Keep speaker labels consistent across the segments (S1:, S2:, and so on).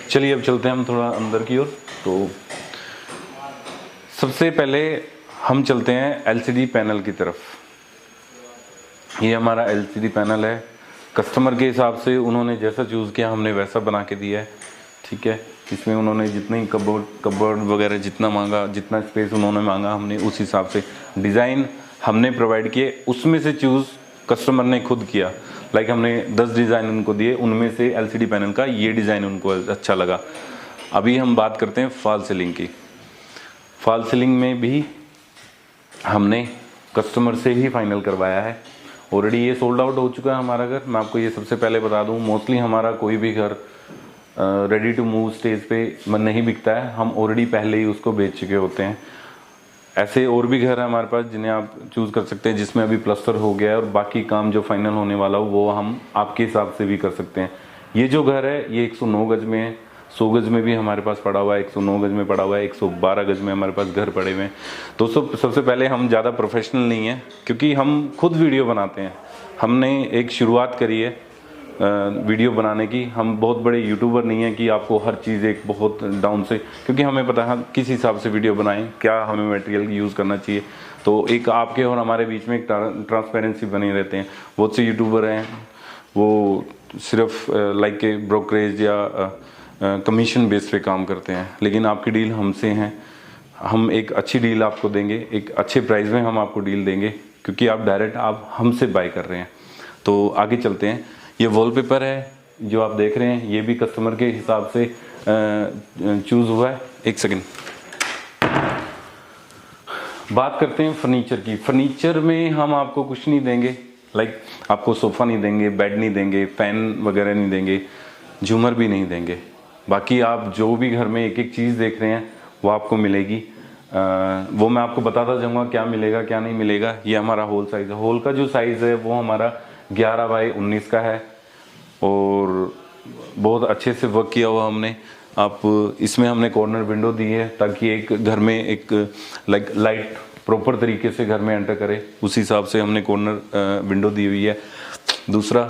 S1: चलिए अब चलते हैं हम थोड़ा अंदर की ओर। तो सबसे पहले हम चलते हैं एलसीडी पैनल की तरफ। ये हमारा एलसीडी पैनल है, कस्टमर के हिसाब से उन्होंने जैसा चूज़ किया हमने वैसा बना के दिया है। ठीक है, इसमें उन्होंने जितनी कबर्ड वगैरह जितना मांगा, जितना स्पेस उन्होंने मांगा, हमने उस हिसाब से डिज़ाइन हमने प्रोवाइड किए, उसमें से चूज़ कस्टमर ने खुद किया। लाइक हमने 10 डिज़ाइन उनको दिए, उनमें से एलसीडी पैनल का ये डिज़ाइन उनको अच्छा लगा। अभी हम बात करते हैं फॉल सीलिंग की। फॉल सीलिंग में भी हमने कस्टमर से ही फाइनल करवाया है। ऑलरेडी ये सोल्ड आउट हो चुका है हमारा घर। मैं आपको ये सबसे पहले बता दूं, मोस्टली हमारा कोई भी घर रेडी टू मूव स्टेज पे नहीं बिकता है, हम ऑलरेडी पहले ही उसको बेच चुके होते हैं। ऐसे और भी घर है हमारे पास जिन्हें आप चूज़ कर सकते हैं, जिसमें अभी प्लास्टर हो गया है और बाकी काम जो फाइनल होने वाला हो वो हम आपके हिसाब से भी कर सकते हैं। ये जो घर है ये 109 गज में है, 100 गज में भी हमारे पास पड़ा हुआ है, 109 गज में पड़ा हुआ है, 112 गज में हमारे पास घर पड़े हुए हैं। दोस्तों सबसे पहले हम ज़्यादा प्रोफेशनल नहीं हैं, क्योंकि हम खुद वीडियो बनाते हैं। हमने एक शुरुआत करी है वीडियो बनाने की। हम बहुत बड़े यूट्यूबर नहीं हैं कि आपको हर चीज़ एक बहुत डाउन से, क्योंकि हमें पता है किस हिसाब से वीडियो बनाएं, क्या हमें मटेरियल यूज़ करना चाहिए। तो एक आपके और हमारे बीच में एक ट्रांसपेरेंसी बनी रहते हैं। बहुत से यूट्यूबर हैं वो सिर्फ लाइक के ब्रोकरेज या कमीशन बेस पे काम करते हैं, लेकिन आपकी डील हमसे हैं। हम एक अच्छी डील आपको देंगे, एक अच्छे प्राइस में हम आपको डील देंगे, क्योंकि आप डायरेक्ट आप हमसे बाय कर रहे हैं। तो आगे चलते हैं। ये वॉलपेपर है जो आप देख रहे हैं, ये भी कस्टमर के हिसाब से चूज़ हुआ है। एक सेकंड, बात करते हैं फर्नीचर की। फर्नीचर में हम आपको कुछ नहीं देंगे, लाइक आपको सोफ़ा नहीं देंगे, बेड नहीं देंगे, फ़ैन वगैरह नहीं देंगे, झूमर भी नहीं देंगे। बाकी आप जो भी घर में एक एक चीज़ देख रहे हैं वो आपको मिलेगी। वो मैं आपको बताता जाऊँगा क्या मिलेगा क्या नहीं मिलेगा। ये हमारा होल साइज़ है। होल का जो साइज़ है वो हमारा 11 बाई 19 का है और बहुत अच्छे से वर्क किया हुआ हमने। आप इसमें हमने कॉर्नर विंडो दी है ताकि एक घर में एक लाइट प्रॉपर तरीके से घर में एंटर करे, उस हिसाब से हमने कॉर्नर विंडो दी हुई है। दूसरा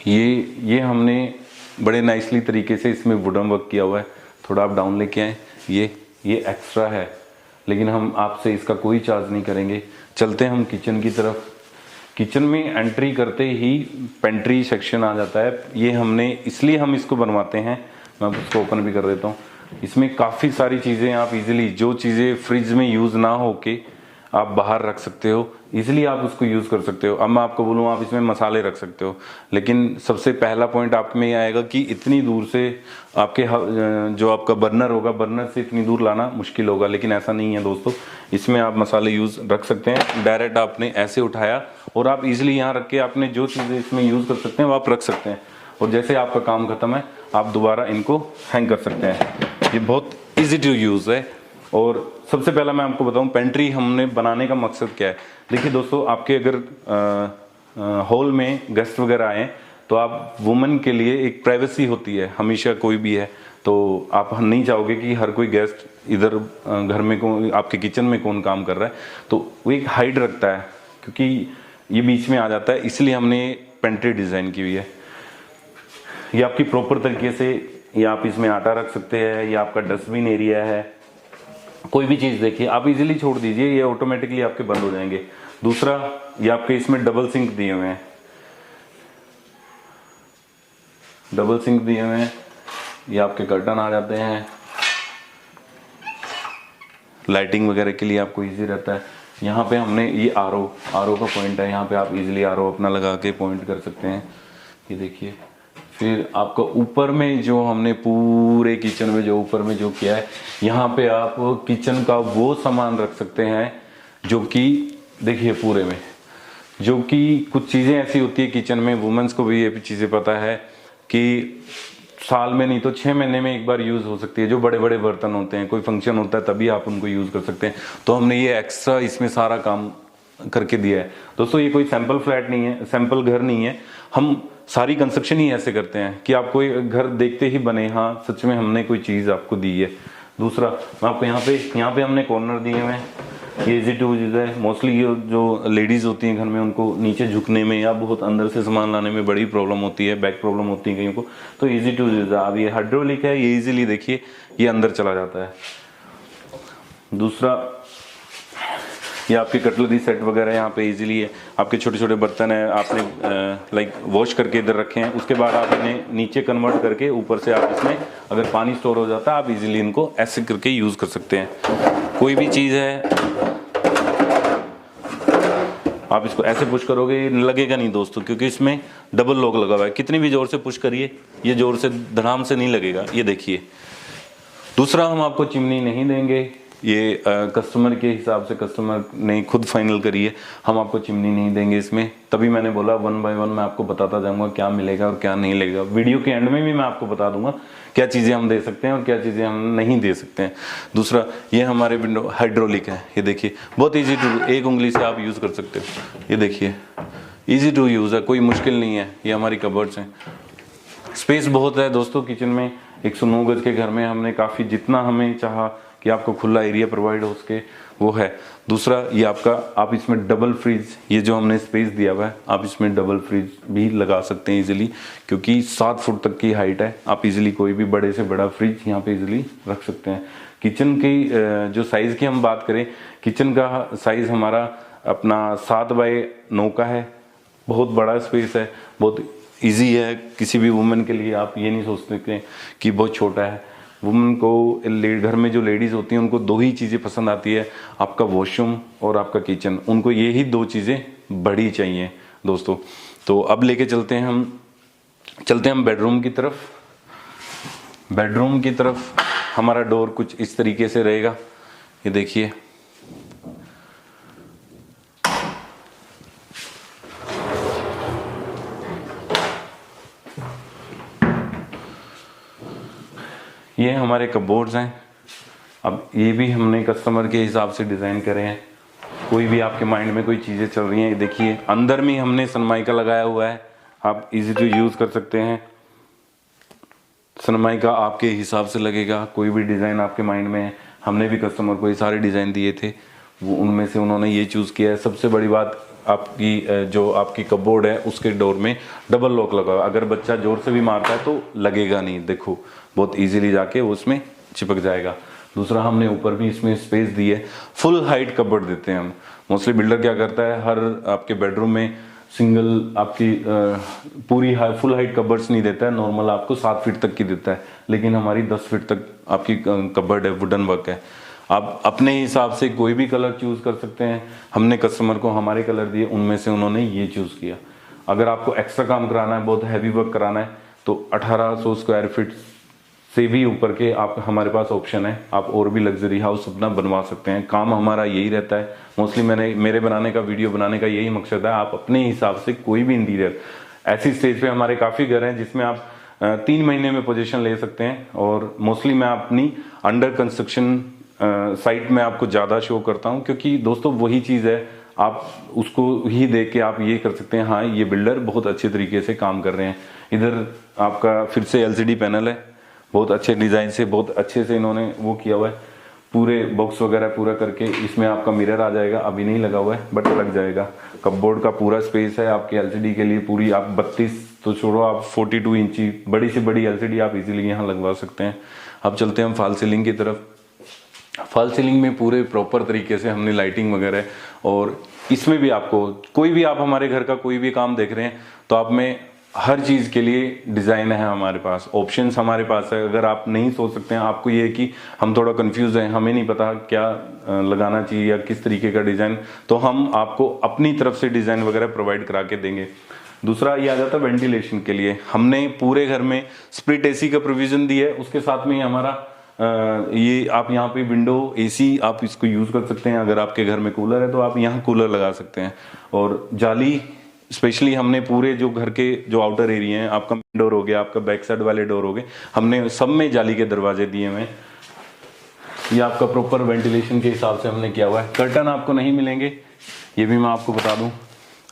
S1: ये हमने बड़े नाइसली तरीके से इसमें वुडन वर्क किया हुआ है। थोड़ा आप डाउन लेके आए, ये एक्स्ट्रा है, लेकिन हम आपसे इसका कोई चार्ज नहीं करेंगे। चलते हैं हम किचन की तरफ। किचन में एंट्री करते ही पेंट्री सेक्शन आ जाता है। ये हमने इसलिए हम इसको बनवाते हैं, मैं उसको ओपन भी कर देता हूँ। इसमें काफ़ी सारी चीज़ें आप इजीली, जो चीज़ें फ्रिज में यूज़ ना हो के आप बाहर रख सकते हो, इजीली आप उसको यूज़ कर सकते हो। अब मैं आपको बोलूँ आप इसमें मसाले रख सकते हो, लेकिन सबसे पहला पॉइंट आप में ये आएगा कि इतनी दूर से आपके जो आपका बर्नर होगा, बर्नर से इतनी दूर लाना मुश्किल होगा, लेकिन ऐसा नहीं है दोस्तों। इसमें आप मसाले यूज़ रख सकते हैं। डायरेक्ट आपने ऐसे उठाया और आप इजीली यहाँ रख के आपने जो चीज़ें इसमें यूज़ कर सकते हैं वो आप रख सकते हैं, और जैसे आपका काम ख़त्म है आप दोबारा इनको हैंग कर सकते हैं। ये बहुत ईजी टू यूज़ है। और सबसे पहला मैं आपको बताऊं पेंट्री हमने बनाने का मकसद क्या है। देखिए दोस्तों, आपके अगर हॉल में गेस्ट वगैरह आए तो आप वुमेन के लिए एक प्राइवेसी होती है हमेशा, कोई भी है तो आप नहीं चाहोगे कि हर कोई गेस्ट इधर घर में कौन, आपके किचन में कौन काम कर रहा है, तो वो एक हाइड रखता है, क्योंकि ये बीच में आ जाता है, इसलिए हमने पेंट्री डिज़ाइन की हुई है। ये आपकी प्रॉपर तरीके से, या आप इसमें आटा रख सकते हैं, या आपका डस्टबिन एरिया है, कोई भी चीज़ देखिए आप इजीली छोड़ दीजिए, ये ऑटोमेटिकली आपके बंद हो जाएंगे। दूसरा, ये आपके इसमें डबल सिंक दिए हुए हैं, डबल सिंक दिए हुए हैं। ये आपके कर्टन आ जाते हैं, लाइटिंग वगैरह के लिए आपको इजी रहता है। यहाँ पे हमने ये आरओ का पॉइंट है, यहाँ पे आप इजीली आरओ अपना लगा के पॉइंट कर सकते हैं। ये देखिए, फिर आपका ऊपर में जो हमने पूरे किचन में जो ऊपर में जो किया है, यहाँ पे आप किचन का वो सामान रख सकते हैं जो कि देखिए पूरे में, जो कि कुछ चीज़ें ऐसी होती है किचन में, वुमेन्स को भी ये चीज़ें पता है कि साल में नहीं तो 6 महीने में एक बार यूज़ हो सकती है। जो बड़े बड़े बर्तन होते हैं, कोई फंक्शन होता है तभी आप उनको यूज़ कर सकते हैं। तो हमने ये एक्स्ट्रा इसमें सारा काम करके दिया है। दोस्तों ये कोई सैंपल फ्लैट नहीं है, सैंपल घर नहीं है, हम सारी कंस्ट्रक्शन ही ऐसे करते हैं कि आपको घर देखते ही बने हाँ सच में हमने कोई चीज़ आपको दी है। दूसरा, मैं आपको यहाँ पे हमने कॉर्नर दिए हुए हैं। ये इजी टू यूज है। मोस्टली जो लेडीज़ होती हैं घर में, उनको नीचे झुकने में या बहुत अंदर से सामान लाने में बड़ी प्रॉब्लम होती है, बैक प्रॉब्लम होती है कईयों को, तो इजी टू यूज है। अब ये हाइड्रोलिक है, ये इजीली देखिए ये अंदर चला जाता है। दूसरा, ये आपके कटलरी सेट वगैरह यहाँ पे इजीली है। आपके छोटे छोटे बर्तन है, आपने लाइक वॉश करके इधर रखे हैं, उसके बाद आप इन्हें नीचे कन्वर्ट करके ऊपर से आप इसमें अगर पानी स्टोर हो जाता है, आप इजीली इनको ऐसे करके यूज़ कर सकते हैं। कोई भी चीज़ है आप इसको ऐसे पुश करोगे, ये लगेगा नहीं दोस्तों, क्योंकि इसमें डबल लॉक लगा हुआ है। कितनी भी जोर से पुश करिए, ये जोर से धड़ाम से नहीं लगेगा, ये देखिए। दूसरा, हम आपको चिमनी नहीं देंगे, ये कस्टमर के हिसाब से कस्टमर ने खुद फाइनल करी है, हम आपको चिमनी नहीं देंगे इसमें। तभी मैंने बोला 1 बाय 1 मैं आपको बताता जाऊंगा क्या मिलेगा और क्या नहीं मिलेगा। वीडियो के एंड में भी मैं आपको बता दूंगा क्या चीज़ें हम दे सकते हैं और क्या चीज़ें हम नहीं दे सकते हैं। दूसरा, ये हमारे विंडो हाइड्रोलिक है, ये देखिए बहुत ईजी टू, एक उंगली से आप यूज़ कर सकते हो। ये देखिए ईजी टू यूज़ है, कोई मुश्किल नहीं है। ये हमारी कबर्ड्स हैं, स्पेस बहुत है दोस्तों किचन में। 109 गज के घर में हमने काफ़ी, जितना हमें चाहा कि आपको खुला एरिया प्रोवाइड हो सके वो है। दूसरा, ये आपका, आप इसमें डबल फ्रिज, ये जो हमने स्पेस दिया हुआ है, आप इसमें डबल फ्रिज भी लगा सकते हैं इजीली, क्योंकि 7 फुट तक की हाइट है। आप इजीली कोई भी बड़े से बड़ा फ्रिज यहाँ पे इजीली रख सकते हैं। किचन की जो साइज़ की हम बात करें, किचन का साइज़ हमारा अपना 7 बाय 9 का है, बहुत बड़ा स्पेस है, बहुत ईजी है किसी भी वुमेन के लिए। आप ये नहीं सोच सकते कि बहुत छोटा है। वुमेन को, घर में जो लेडीज़ होती हैं उनको 2 ही चीज़ें पसंद आती है, आपका वॉशरूम और आपका किचन। उनको ये ही 2 चीज़ें बड़ी चाहिए दोस्तों। तो अब लेके चलते हैं हम बेडरूम की तरफ। बेडरूम की तरफ हमारा डोर कुछ इस तरीके से रहेगा, ये देखिए। ये हमारे कपबोर्ड्स हैं। अब ये भी हमने कस्टमर के हिसाब से डिज़ाइन करे हैं। कोई भी आपके माइंड में कोई चीज़ें चल रही हैं, ये देखिए अंदर में हमने सनमाइका लगाया हुआ है, आप इजी टू यूज़ कर सकते हैं। सनमाइका आपके हिसाब से लगेगा, कोई भी डिज़ाइन आपके माइंड में है। हमने भी कस्टमर को ये सारे डिज़ाइन दिए थे, वो उनमें से उन्होंने ये चूज़ किया है। सबसे बड़ी बात, आपकी जो आपकी कपबोर्ड है उसके डोर में डबल लॉक लगा हुआ, अगर बच्चा जोर से भी मारता है तो लगेगा नहीं, देखो बहुत इजीली जाके वो उसमें चिपक जाएगा। दूसरा, हमने ऊपर भी इसमें स्पेस दी है, फुल हाइट कपबोर्ड देते हैं हम। मोस्टली बिल्डर क्या करता है, हर आपके बेडरूम में सिंगल आपकी पूरी फुल हाइट कबर्ड्स नहीं देता है, नॉर्मल आपको 7 फीट तक की देता है, लेकिन हमारी 10 फीट तक आपकी कबर्ड है, वुडन वर्क है। आप अपने हिसाब से कोई भी कलर चूज़ कर सकते हैं। हमने कस्टमर को हमारे कलर दिए, उनमें से उन्होंने ये चूज़ किया। अगर आपको एक्स्ट्रा काम कराना है, बहुत हैवी वर्क कराना है, तो 1800 स्क्वायर फीट से भी ऊपर के आप, हमारे पास ऑप्शन है, आप और भी लग्जरी हाउस अपना बनवा सकते हैं। काम हमारा यही रहता है मोस्टली, मेरे बनाने का, वीडियो बनाने का यही मकसद है। आप अपने हिसाब से कोई भी इंटीरियर, ऐसी स्टेज पे हमारे काफ़ी घर हैं जिसमें आप 3 महीने में पोजीशन ले सकते हैं। और मोस्टली मैं अपनी अंडर कंस्ट्रक्शन साइट में आपको ज़्यादा शो करता हूँ, क्योंकि दोस्तों वही चीज़ है, आप उसको ही देख के आप ये कर सकते हैं, हाँ ये बिल्डर बहुत अच्छे तरीके से काम कर रहे हैं। इधर आपका फिर से LCD पैनल है, बहुत अच्छे डिज़ाइन से, बहुत अच्छे से इन्होंने वो किया हुआ है, पूरे बॉक्स वगैरह पूरा करके। इसमें आपका मिरर आ जाएगा, अभी नहीं लगा हुआ है बट लग जाएगा। कपबोर्ड का पूरा स्पेस है आपके LCD के लिए, पूरी आप 32 तो छोड़ो, आप 42 इंची बड़ी से बड़ी LCD आप इजीली यहाँ लगवा सकते हैं। अब चलते हैं हम फॉल सीलिंग की तरफ। फॉल सीलिंग में पूरे प्रॉपर तरीके से हमने लाइटिंग वगैरह, और इसमें भी आपको कोई भी, आप हमारे घर का कोई भी काम देख रहे हैं तो आप में हर चीज़ के लिए डिज़ाइन है हमारे पास, ऑप्शंस हमारे पास है। अगर आप नहीं सोच सकते हैं, आपको ये है कि हम थोड़ा कंफ्यूज हैं, हमें नहीं पता क्या लगाना चाहिए या किस तरीके का डिज़ाइन, तो हम आपको अपनी तरफ से डिज़ाइन वगैरह प्रोवाइड करा के देंगे। दूसरा, ये आ जाता है वेंटिलेशन के लिए। हमने पूरे घर में स्प्लिट AC का प्रोविज़न दिया है, उसके साथ में हमारा ये आप यहाँ पे विंडो AC आप इसको यूज़ कर सकते हैं। अगर आपके घर में कूलर है तो आप यहाँ कूलर लगा सकते हैं। और जाली स्पेशली हमने पूरे जो घर के जो आउटर एरिया हैं, आपका डोर हो गया, आपका बैक साइड वाले डोर हो गए, हमने सब में जाली के दरवाजे दिए हुए हैं। ये आपका प्रॉपर वेंटिलेशन के हिसाब से हमने किया हुआ है। कर्टन आपको नहीं मिलेंगे, ये भी मैं आपको बता दूं।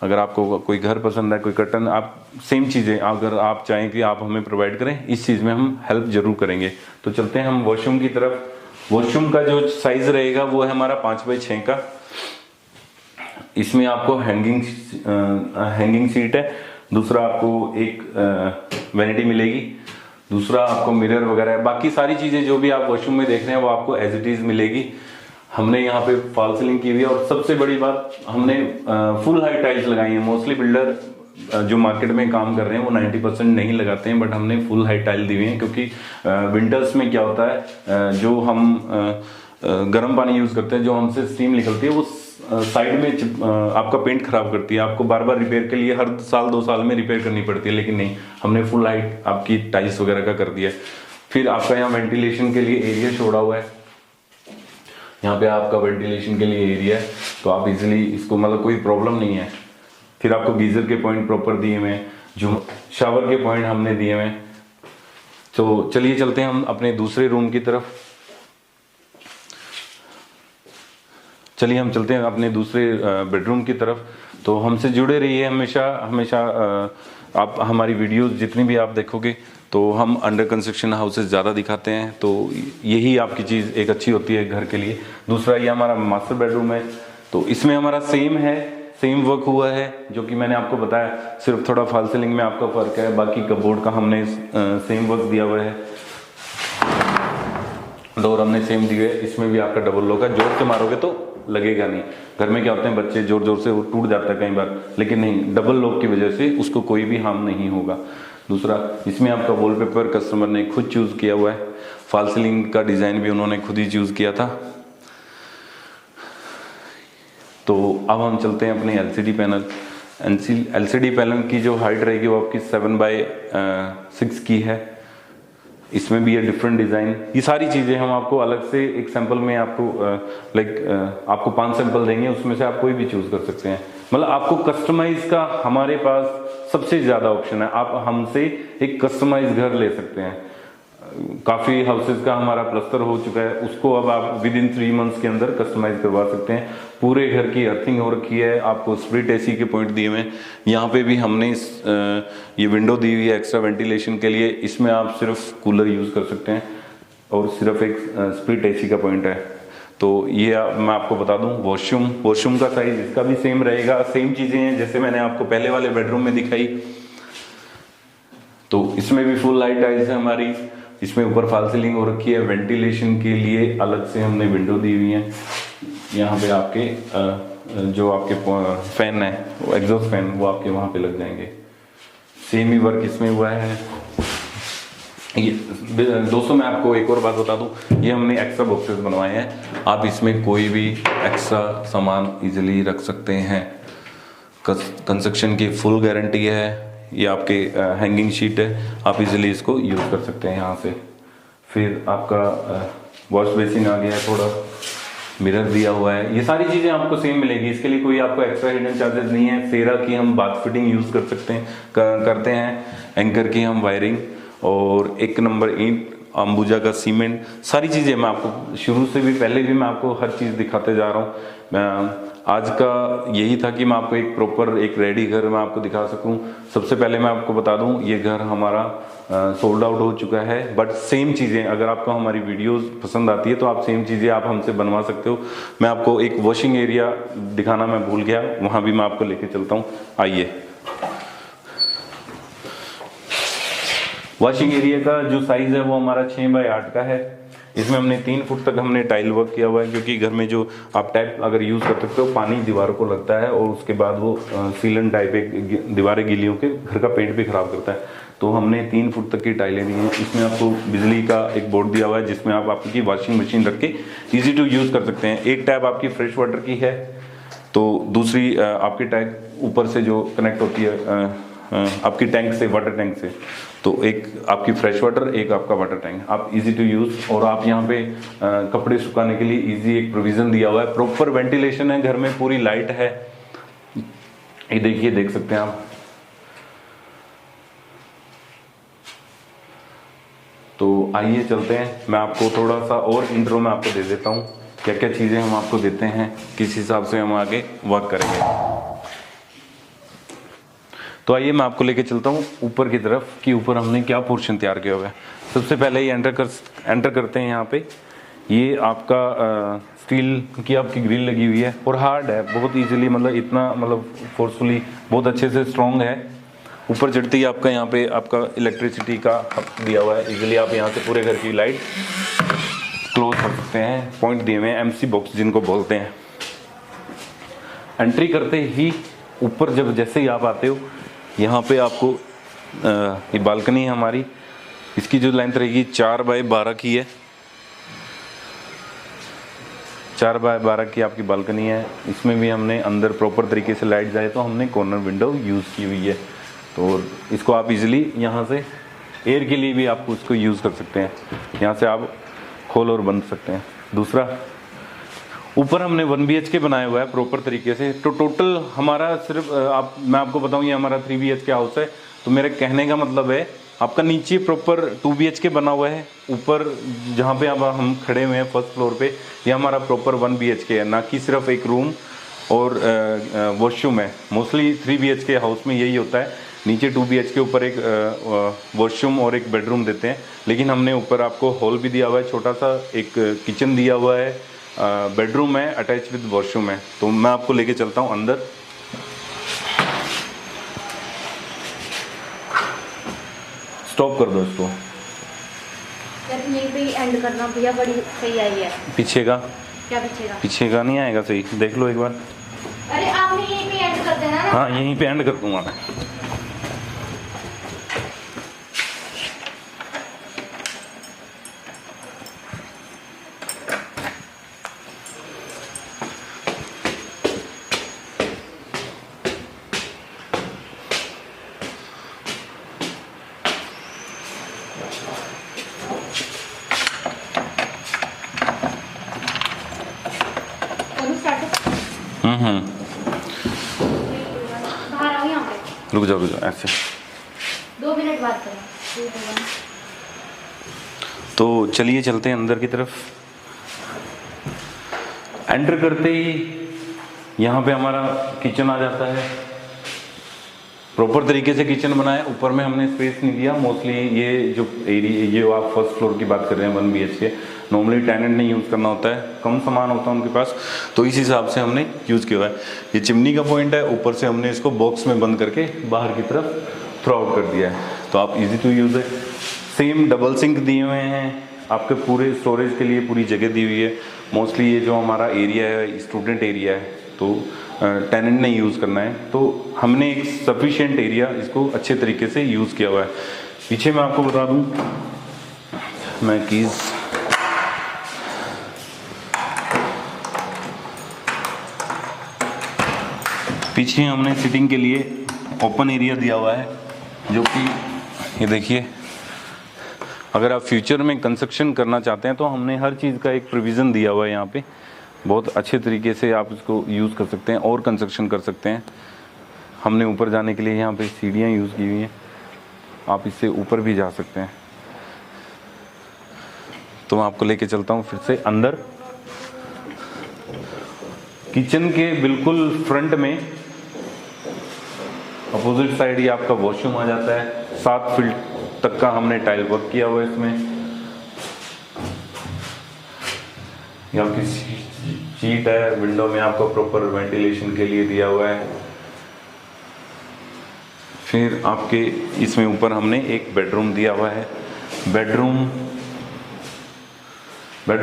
S1: अगर आपको कोई घर पसंद है, कोई कर्टन, आप सेम चीज़ें अगर आप चाहें कि आप हमें प्रोवाइड करें, इस चीज़ में हम हेल्प जरूर करेंगे। तो चलते हैं हम वॉशरूम की तरफ। वॉशरूम का जो साइज रहेगा वो है हमारा 5x6 का। इसमें आपको हैंगिंग सीट है, दूसरा आपको एक वैनिटी मिलेगी, दूसरा आपको मिरर वगैरह है। बाकी सारी चीज़ें जो भी आप वॉशरूम में देख रहे हैं वो आपको एज इट इज़ मिलेगी। हमने यहाँ पे फॉल सीलिंग की हुई है और सबसे बड़ी बात हमने फुल हाइट टाइल्स लगाई हैं। मोस्टली बिल्डर जो मार्केट में काम कर रहे हैं वो 90% नहीं लगाते हैं, बट हमने फुल हाइट टाइल दी हुई है क्योंकि विंटर्स में क्या होता है, जो हम गर्म पानी यूज़ करते हैं, जो हमसे स्टीम निकलती है वो साइड में आपका पेंट खराब करती है। आपको बार बार रिपेयर के लिए हर साल 2 साल में रिपेयर करनी पड़ती है, लेकिन नहीं, हमने फुल हाइट आपकी टाइल्स वगैरह का कर दिया है। फिर आपका यहाँ वेंटिलेशन के लिए एरिया छोड़ा हुआ है, यहाँ पे आपका वेंटिलेशन के लिए एरिया है, तो आप इजीली इसको, मतलब कोई प्रॉब्लम नहीं है। फिर आपको गीजर के पॉइंट प्रॉपर दिए हुए हैं, जो शावर के पॉइंट हमने दिए हुए हैं। तो चलिए चलते हैं हम अपने दूसरे रूम की तरफ। चलिए हम चलते हैं अपने दूसरे बेडरूम की तरफ। तो हमसे जुड़े रहिए हमेशा आप हमारी वीडियोस जितनी भी आप देखोगे तो हम अंडर कंस्ट्रक्शन हाउसेस ज़्यादा दिखाते हैं, तो यही आपकी चीज़ एक अच्छी होती है घर के लिए। दूसरा ये हमारा मास्टर बेडरूम है, तो इसमें हमारा सेम वर्क हुआ है, जो कि मैंने आपको बताया, सिर्फ थोड़ा फॉल सीलिंग में आपका फ़र्क है, बाकी कपबोर्ड का हमने सेम वर्क दिया हुआ है, डोर हमने सेम दिए। इसमें भी आपका डबल लॉक है, जोर से मारोगे तो लगेगा नहीं। घर में क्या होते हैं, बच्चे जोर जोर से वो टूट जाता है कई बार, लेकिन नहीं, डबल लॉक की वजह से उसको कोई भी हार्म नहीं होगा। दूसरा, इसमें आपका वॉलपेपर कस्टमर ने खुद चूज़ किया हुआ है, फॉल सीलिंग का डिज़ाइन भी उन्होंने खुद ही चूज़ किया था। तो अब हम चलते हैं अपने एलसीडी पैनल। एलसीडी पैनल की जो हाइट रहेगी वो आपकी 7x6 की है। इसमें भी ये डिफरेंट डिज़ाइन, ये सारी चीज़ें हम आपको अलग से एक सैंपल में आपको आपको 5 सैंपल देंगे, उसमें से आप कोई भी चूज़ कर सकते हैं। मतलब आपको कस्टमाइज का हमारे पास सबसे ज़्यादा ऑप्शन है, आप हमसे एक कस्टमाइज घर ले सकते हैं। काफ़ी हाउसेज का हमारा प्लस्तर हो चुका है, उसको अब आप विद इन 3 मंथ्स के अंदर कस्टमाइज करवा सकते हैं। पूरे घर की अर्थिंग हो रखी है, आपको स्प्लिट एसी के पॉइंट दिए हुए हैं। यहाँ पे भी हमने ये विंडो दी हुई है एक्स्ट्रा वेंटिलेशन के लिए, इसमें आप सिर्फ कूलर यूज़ कर सकते हैं और सिर्फ एक स्प्लिट एसी का पॉइंट है। तो ये मैं आपको बता दूं, वॉशरूम का साइज इसका भी सेम रहेगा, सेम चीज़ें हैं जैसे मैंने आपको पहले वाले बेडरूम में दिखाई। तो इसमें भी फुल लाइट टाइल्स है हमारी, इसमें ऊपर फॉल सीलिंग हो रखी है, वेंटिलेशन के लिए अलग से हमने विंडो दी हुई है। यहाँ पे आपके जो आपके फैन है, वो एग्जॉस्ट फैन, वो आपके वहाँ पे लग जाएंगे। सेम ही वर्क इसमें हुआ है। ये दोस्तों मैं आपको एक और बात बता दूं, ये हमने एक्स्ट्रा बॉक्सेस बनवाए हैं, आप इसमें कोई भी एक्स्ट्रा सामान इजीली रख सकते हैं। कंस्ट्रक्शन की फुल गारंटी है, ये आपके हैंगिंग शीट है, आप इजीली इसको यूज़ कर सकते हैं यहाँ से। फिर आपका वॉश बेसिन आ गया है, थोड़ा मिरर दिया हुआ है, ये सारी चीज़ें आपको सेम मिलेगी, इसके लिए कोई आपको एक्स्ट्रा हिडन चार्जेस नहीं है। सेरा की हम बाथ फिटिंग यूज़ कर सकते हैं, करते हैं, एंकर की हम वायरिंग, और 1 नंबर ईंट, अंबुजा का सीमेंट, सारी चीज़ें मैं आपको शुरू से भी, पहले भी मैं आपको हर चीज़ दिखाते जा रहा हूँ। आज का यही था कि मैं आपको एक प्रॉपर एक रेडी घर मैं आपको दिखा सकूं। सबसे पहले मैं आपको बता दूं, ये घर हमारा सोल्ड आउट हो चुका है, बट सेम चीज़ें अगर आपको हमारी वीडियोस पसंद आती है तो आप सेम चीज़ें आप हमसे बनवा सकते हो। मैं आपको एक वॉशिंग एरिया दिखाना मैं भूल गया, वहाँ भी मैं आपको लेके चलता हूँ, आइए। वॉशिंग एरिया का जो साइज़ है वो हमारा 6x8 का है। इसमें हमने 3 फुट तक हमने टाइल वर्क किया हुआ है, क्योंकि घर में जो आप टैप अगर यूज़ कर सकते हो, पानी दीवारों को लगता है और उसके बाद वो सीलन टाइप एक दीवारें गीली होकर घर का पेंट भी खराब करता है। तो हमने 3 फुट तक की टाइलें दी हैं। इसमें आपको बिजली का एक बोर्ड दिया हुआ है, जिसमें आप आपकी वॉशिंग मशीन रख के ईजी टू यूज़ कर सकते हैं। एक टैप आपकी फ्रेश वाटर की है, तो दूसरी आपकी टैप ऊपर से जो कनेक्ट होती है आपकी टैंक से, वाटर टैंक से, तो एक आपकी फ्रेश वाटर, एक आपका वाटर टैंक, आप इजी टू यूज़। और आप यहाँ पे कपड़े सुखाने के लिए इजी एक प्रोविज़न दिया हुआ है। प्रॉपर वेंटिलेशन है घर में, पूरी लाइट है, ये देखिए, देख सकते हैं आप। तो आइए चलते हैं, मैं आपको थोड़ा सा और इंट्रो में आपको दे देता हूँ, क्या क्या चीज़ें हम आपको देते हैं, किस हिसाब से हम आगे वर्क करेंगे। तो आइए मैं आपको लेके चलता हूँ ऊपर की तरफ कि ऊपर हमने क्या पोर्शन तैयार किया हुआ है। सबसे पहले ये एंटर करते हैं यहाँ पे। ये आपका स्टील की आपकी ग्रिल लगी हुई है और हार्ड है बहुत इजीली, मतलब इतना मतलब फोर्सफुली बहुत अच्छे से स्ट्रॉन्ग है। ऊपर चढ़ते ही आपका यहाँ पे आपका इलेक्ट्रिसिटी का दिया हुआ है, इजीली आप यहाँ से पूरे घर की लाइट क्लोज कर सकते हैं। पॉइंट दिए हुए हैं एमसी बॉक्स जिनको बोलते हैं। एंट्री करते ही ऊपर जब जैसे ही आप आते हो यहाँ पे आपको ये बालकनी है हमारी। इसकी जो लेंथ रहेगी 4x12 की है, 4x12 की आपकी बालकनी है। इसमें भी हमने अंदर प्रॉपर तरीके से लाइट जाए तो हमने कॉर्नर विंडो यूज़ की हुई है। तो इसको आप इजीली यहाँ से एयर के लिए भी आप उसको यूज़ कर सकते हैं, यहाँ से आप खोल और बंद सकते हैं। दूसरा, ऊपर हमने 1 BHK बनाया हुआ है प्रॉपर तरीके से। तो टोटल हमारा सिर्फ मैं आपको बताऊँ ये हमारा 3 BHK हाउस है। तो मेरे कहने का मतलब है आपका नीचे प्रॉपर 2 BHK बना हुआ है, ऊपर जहाँ पे अब हम खड़े हुए हैं फर्स्ट फ्लोर पे ये हमारा प्रॉपर 1 BHK है, ना कि सिर्फ एक रूम और वॉशरूम है। मोस्टली 3 BHK हाउस में यही होता है, नीचे 2 BHK ऊपर एक वॉशरूम और एक बेडरूम देते हैं। लेकिन हमने ऊपर आपको हॉल भी दिया हुआ है, छोटा सा एक किचन दिया हुआ है, बेडरूम है अटैच विद वॉशरूम है। तो मैं आपको लेके चलता हूँ अंदर। स्टॉप कर दो इसको,
S2: यहीं पे एंड करना भैया, बड़ी सही आई है।
S1: पीछे का
S2: क्या पीछे का?
S1: पीछे का नहीं आएगा सही, देख लो एक बार।
S2: अरे आपने यहीं पे एंड कर देना ना।
S1: हाँ यहीं पे एंड कर दूंगा मैं।
S2: बाहर आओ यहाँ पे।
S1: रुक जाओ ऐसे।
S2: 2 मिनट बात करें।
S1: तो चलिए चलते हैं अंदर की तरफ। एंटर करते ही यहाँ पे हमारा किचन आ जाता है। प्रॉपर तरीके से किचन बनाया, ऊपर में हमने स्पेस नहीं दिया। मोस्टली ये जो एरिया, ये आप फर्स्ट फ्लोर की बात कर रहे हैं 1 BHK, नॉर्मली टेनेंट नहीं यूज़ करना होता है, कम सामान होता है उनके पास, तो इस हिसाब से हमने यूज़ किया हुआ है। ये चिमनी का पॉइंट है, ऊपर से हमने इसको बॉक्स में बंद करके बाहर की तरफ थ्रो आउट कर दिया है, तो आप इजी टू यूज़ है। सेम डबल सिंक दिए हुए हैं आपके, पूरे स्टोरेज के लिए पूरी जगह दी हुई है। मोस्टली ये जो हमारा एरिया है स्टूडेंट एरिया है, तो टेनेंट नहीं यूज़ करना है, तो हमने एक सफिशिएंट एरिया इसको अच्छे तरीके से यूज़ किया हुआ है। पीछे मैं आपको बता दूं, मैं कीज़ पीछे हमने सिटिंग के लिए ओपन एरिया दिया हुआ है, जो कि ये देखिए, अगर आप फ्यूचर में कंस्ट्रक्शन करना चाहते हैं तो हमने हर चीज़ का एक प्रोविज़न दिया हुआ है यहाँ पे। बहुत अच्छे तरीके से आप इसको यूज़ कर सकते हैं और कंस्ट्रक्शन कर सकते हैं। हमने ऊपर जाने के लिए यहाँ पे सीढ़ियाँ यूज़ की हुई हैं, आप इससे ऊपर भी जा सकते हैं। तो मैं आपको लेके चलता हूँ फिर से अंदर। किचन के बिल्कुल फ्रंट में अपोजिट साइड ही आपका वॉशरूम आ जाता है। 7 फीट तक का हमने टाइल वर्क किया हुआ है इसमें। यहाँ की शीट है, विंडो में आपको प्रॉपर वेंटिलेशन के लिए दिया हुआ है। फिर आपके इसमें ऊपर हमने एक बेडरूम दिया हुआ है। बेडरूम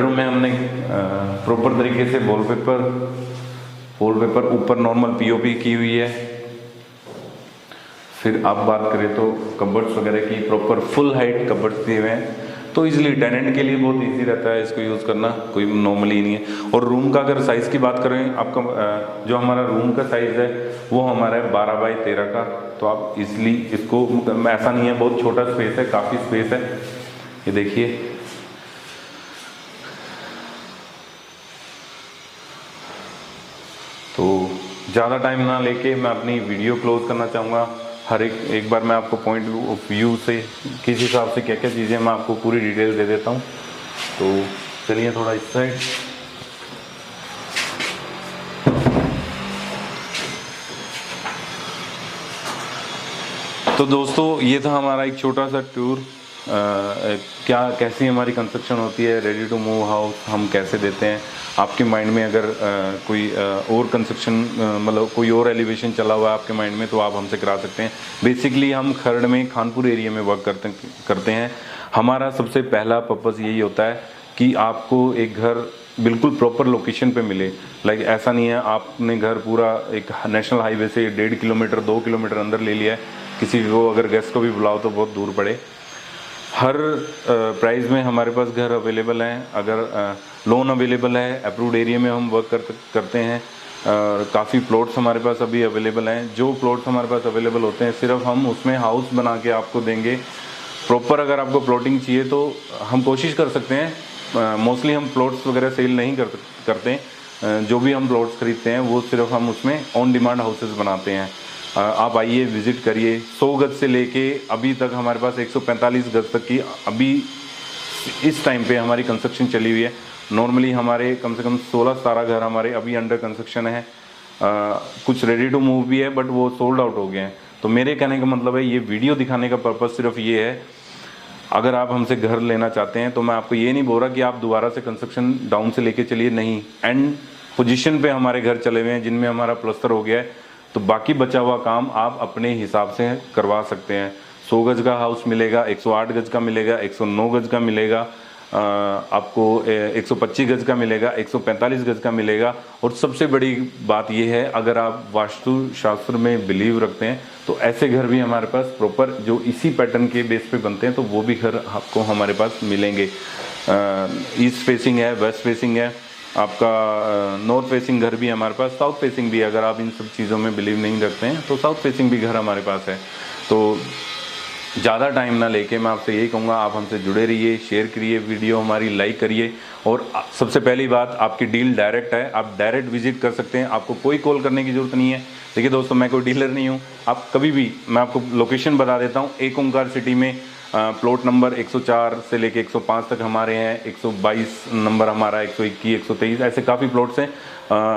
S1: में हमने प्रॉपर तरीके से वॉलपेपर ऊपर नॉर्मल पीओपी की हुई है। फिर आप बात करें तो कबर्ड्स वगैरह की प्रॉपर फुल हाइट कबर्ड्स दिए हुए हैं, तो इजीली टेनेंट के लिए बहुत इजी रहता है इसको यूज़ करना, कोई नॉर्मली नहीं है। और रूम का अगर साइज़ की बात करें, आपका जो हमारा रूम का साइज़ है वो हमारा है 12x13 का, तो आप इजीली इसको, ऐसा नहीं है बहुत छोटा स्पेस है, काफ़ी स्पेस है। ये देखिए, तो ज़्यादा टाइम ना लेके मैं अपनी वीडियो क्लोज करना चाहूँगा। हर एक बार मैं आपको पॉइंट ऑफ व्यू से किस हिसाब से क्या क्या चीज़ें मैं आपको पूरी डिटेल दे देता हूँ। तो चलिए थोड़ा इस साइड। तो दोस्तों ये था हमारा एक छोटा सा टूर क्या कैसी हमारी कंस्ट्रक्शन होती है, रेडी टू मूव हाउस हम कैसे देते हैं। आपके माइंड में अगर कोई और कंस्ट्रक्शन मतलब कोई और एलिवेशन चला हुआ है आपके माइंड में, तो आप हमसे करा सकते हैं। बेसिकली हम खरड़ में खानपुर एरिया में वर्क करते हैं। हमारा सबसे पहला पर्पज़ यही होता है कि आपको एक घर बिल्कुल प्रॉपर लोकेशन पे मिले। लाइक ऐसा नहीं है आपने घर पूरा एक नेशनल हाईवे से 1.5 किलोमीटर 2 किलोमीटर अंदर ले लिया है, किसी को अगर गेस्ट को भी बुलाओ तो बहुत दूर पड़े। हर प्राइस में हमारे पास घर अवेलेबल हैं। अगर लोन अवेलेबल है, अप्रूव्ड एरिया में हम वर्क करते हैं। काफ़ी प्लॉट्स हमारे पास अभी अवेलेबल हैं। जो प्लॉट्स हमारे पास अवेलेबल होते हैं सिर्फ हम उसमें हाउस बना के आपको देंगे। प्रॉपर अगर आपको प्लॉटिंग चाहिए तो हम कोशिश कर सकते हैं। मोस्टली हम प्लॉट्स वगैरह सेल नहीं करते। जो भी हम प्लॉट्स खरीदते हैं वो सिर्फ हम उसमें ऑन डिमांड हाउसेस बनाते हैं। आप आइए, विज़िट करिए। 100 गज से लेके अभी तक हमारे पास 145 गज तक की अभी इस टाइम पे हमारी कंस्ट्रक्शन चली हुई है। नॉर्मली हमारे कम से कम 16-17 घर हमारे अभी अंडर कंस्ट्रक्शन है। कुछ रेडी टू मूव भी है बट वो सोल्ड आउट हो गए हैं। तो मेरे कहने का मतलब है, ये वीडियो दिखाने का पर्पज़ सिर्फ ये है, अगर आप हमसे घर लेना चाहते हैं तो मैं आपको ये नहीं बोल रहा कि आप दोबारा से कंस्ट्रक्शन डाउन से लेके चलिए, नहीं। एंड पोजीशन पे हमारे घर चले हुए हैं जिनमें हमारा प्लस्तर हो गया है, तो बाकी बचा हुआ काम आप अपने हिसाब से करवा सकते हैं। 100 गज का हाउस मिलेगा, 108 गज का मिलेगा, 109 गज का मिलेगा, आपको 125 गज का मिलेगा, 145 गज का मिलेगा। और सबसे बड़ी बात यह है, अगर आप वास्तु शास्त्र में बिलीव रखते हैं तो ऐसे घर भी हमारे पास प्रॉपर जो इसी पैटर्न के बेस पे बनते हैं, तो वो भी घर आपको हमारे पास मिलेंगे। ईस्ट फेसिंग है, वेस्ट फेसिंग है, आपका नॉर्थ फेसिंग घर भी है हमारे पास, साउथ फेसिंग भी। अगर आप इन सब चीज़ों में बिलीव नहीं रखते हैं तो साउथ फेसिंग भी घर हमारे पास है। तो ज़्यादा टाइम ना लेके मैं आपसे यही कहूँगा, आप हमसे जुड़े रहिए, शेयर करिए, वीडियो हमारी लाइक करिए। और सबसे पहली बात, आपकी डील डायरेक्ट है, आप डायरेक्ट विजिट कर सकते हैं, आपको कोई कॉल करने की ज़रूरत नहीं है। देखिए दोस्तों, मैं कोई डीलर नहीं हूँ। आप कभी भी, मैं आपको लोकेशन बता देता हूँ, एक ओंकार सिटी में प्लॉट नंबर 104 से लेके 105 तक हमारे हैं। 122 नंबर हमारा, 121, 123, ऐसे काफ़ी प्लॉट्स हैं।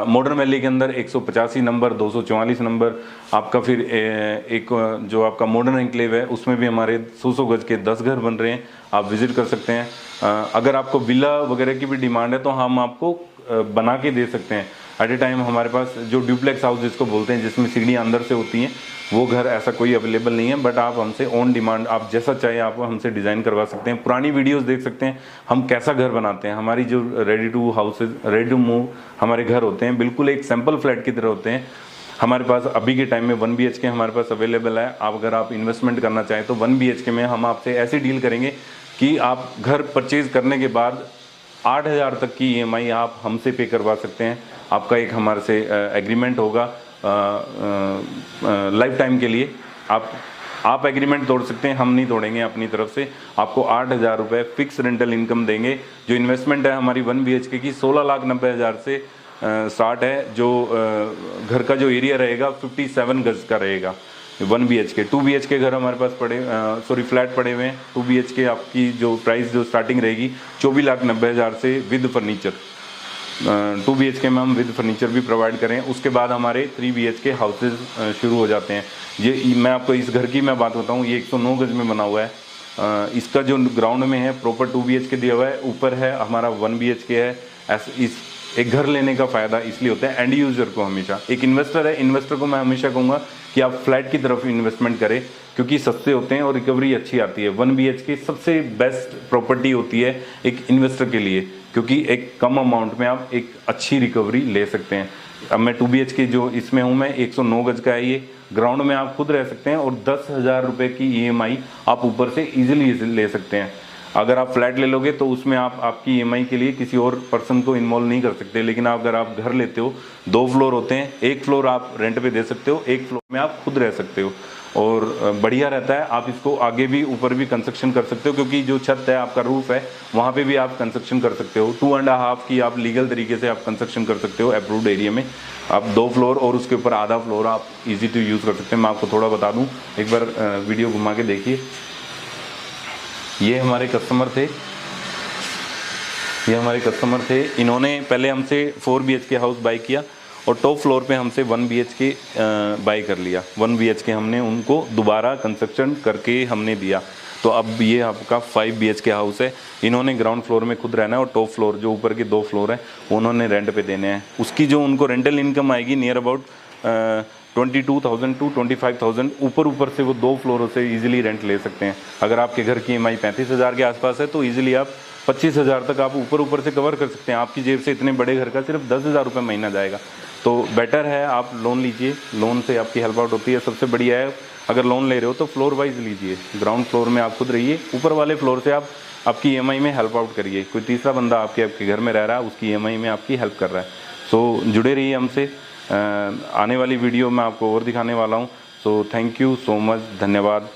S1: मॉडर्न वैली के अंदर 185 नंबर, 244 नंबर आपका। फिर एक जो आपका मॉडर्न एनक्लेव है उसमें भी हमारे 100 गज के 10 घर बन रहे हैं, आप विजिट कर सकते हैं। अगर आपको विला वगैरह की भी डिमांड है तो हम आपको बना के दे सकते हैं। एट ए टाइम हमारे पास जो ड्यूप्लेक्स हाउस जिसको बोलते हैं, जिसमें सीढ़ियाँ अंदर से होती हैं, वो घर ऐसा कोई अवेलेबल नहीं है। बट आप हमसे ऑन डिमांड, आप जैसा चाहे आप हमसे डिज़ाइन करवा सकते हैं। पुरानी वीडियोस देख सकते हैं हम कैसा घर बनाते हैं। हमारी जो ready to houses, ready to move हमारे घर होते हैं, बिल्कुल एक सैम्पल फ्लैट की तरह होते हैं। हमारे पास अभी के टाइम में 1 BHK हमारे पास अवेलेबल है। आप अगर आप इन्वेस्टमेंट करना चाहें तो 1 BHK में हम आपसे ऐसी डील करेंगे कि आप घर परचेज करने के बाद 8,000 तक की EMI आप हमसे पे करवा सकते हैं। आपका एक हमारे से एग्रीमेंट होगा लाइफ टाइम के लिए। आप एग्रीमेंट तोड़ सकते हैं, हम नहीं तोड़ेंगे अपनी तरफ से। आपको 8,000 रुपये फिक्स रेंटल इनकम देंगे। जो इन्वेस्टमेंट है हमारी 1 BHK की 16,90,000 से स्टार्ट है। जो घर का जो एरिया रहेगा 57 गज का रहेगा 1 BHK। 2 BHK घर हमारे पास फ्लैट पड़े हुए हैं। 2 BHK आपकी जो प्राइस जो स्टार्टिंग रहेगी 24,90,000 से विद फर्नीचर। 2 BHK में हम विद फर्नीचर भी प्रोवाइड करें। उसके बाद हमारे 3 BHK हाउसेज शुरू हो जाते हैं। ये मैं आपको इस घर की मैं बात बताऊँ, ये 109 गज में बना हुआ है। इसका जो ग्राउंड में है प्रॉपर 2 BHK दिया हुआ है, ऊपर है हमारा 1 BHK है। इस एक घर लेने का फ़ायदा इसलिए होता है एंड यूज़र को हमेशा। एक इन्वेस्टर है, इन्वेस्टर को मैं हमेशा कहूँगा कि आप फ्लैट की तरफ इन्वेस्टमेंट करें, क्योंकि सस्ते होते हैं और रिकवरी अच्छी आती है। 1 BHK सबसे बेस्ट प्रॉपर्टी होती है एक इन्वेस्टर के लिए, क्योंकि एक कम अमाउंट में आप एक अच्छी रिकवरी ले सकते हैं। अब मैं 2 BHK जो इसमें हूँ मैं, 109 गज का है ये। ग्राउंड में आप खुद रह सकते हैं और 10,000 रुपये की EMI आप ऊपर से ईजिली ले सकते हैं। अगर आप फ्लैट ले लोगे तो उसमें आप आपकी EMI के लिए किसी और पर्सन को इन्वॉल्व नहीं कर सकते। लेकिन अगर आप घर लेते हो, 2 फ्लोर होते हैं, 1 फ्लोर आप रेंट पे दे सकते हो, 1 फ्लोर में आप खुद रह सकते हो और बढ़िया रहता है। आप इसको आगे भी ऊपर भी कंस्ट्रक्शन कर सकते हो, क्योंकि जो छत है आपका रूफ है वहाँ पे भी आप कंस्ट्रक्शन कर सकते हो। 2.5 की आप लीगल तरीके से आप कंस्ट्रक्शन कर सकते हो अप्रूव्ड एरिया में। आप 2 फ्लोर और उसके ऊपर आधा फ्लोर आप इजी टू यूज़ कर सकते हैं। मैं आपको थोड़ा बता दूँ, एक बार वीडियो घुमा के देखिए। ये हमारे कस्टमर थे, इन्होंने पहले हमसे 4 BHK हाउस बाई किया और टॉप फ्लोर पे हमसे 1 BHK बाई कर लिया। 1 BHK हमने उनको दोबारा कंस्ट्रक्शन करके हमने दिया। तो अब ये आपका 5 BHK हाउस है। इन्होंने ग्राउंड फ्लोर में खुद रहना है और टॉप फ्लोर जो ऊपर के 2 फ्लोर हैं उन्होंने रेंट पे देने हैं। उसकी जो उनको रेंटल इनकम आएगी नियर अबाउट 22,000 टू 25,000। ऊपर से वो 2 फ्लोरों से इजीली रेंट ले सकते हैं। अगर आपके घर की EMI 35,000 के आसपास है तो इजीली आप 25,000 तक आप ऊपर से कवर कर सकते हैं। आपकी जेब से इतने बड़े घर का सिर्फ 10,000 रुपये महीना जाएगा। तो बेटर है आप लोन लीजिए, लोन से आपकी हेल्प आउट होती है। सबसे बढ़िया है अगर लोन ले रहे हो तो फ्लोर वाइज लीजिए। ग्राउंड फ्लोर में आप खुद रहिए, ऊपर वाले फ्लोर से आप आपकी EMI में हेल्प आउट करिए। कोई तीसरा बंदा आपके घर में रह रहा है, उसकी EMI में आपकी हेल्प कर रहा है। सो जुड़े रहिए हमसे। आने वाली वीडियो में आपको और दिखाने वाला हूँ। So thank you so much, धन्यवाद।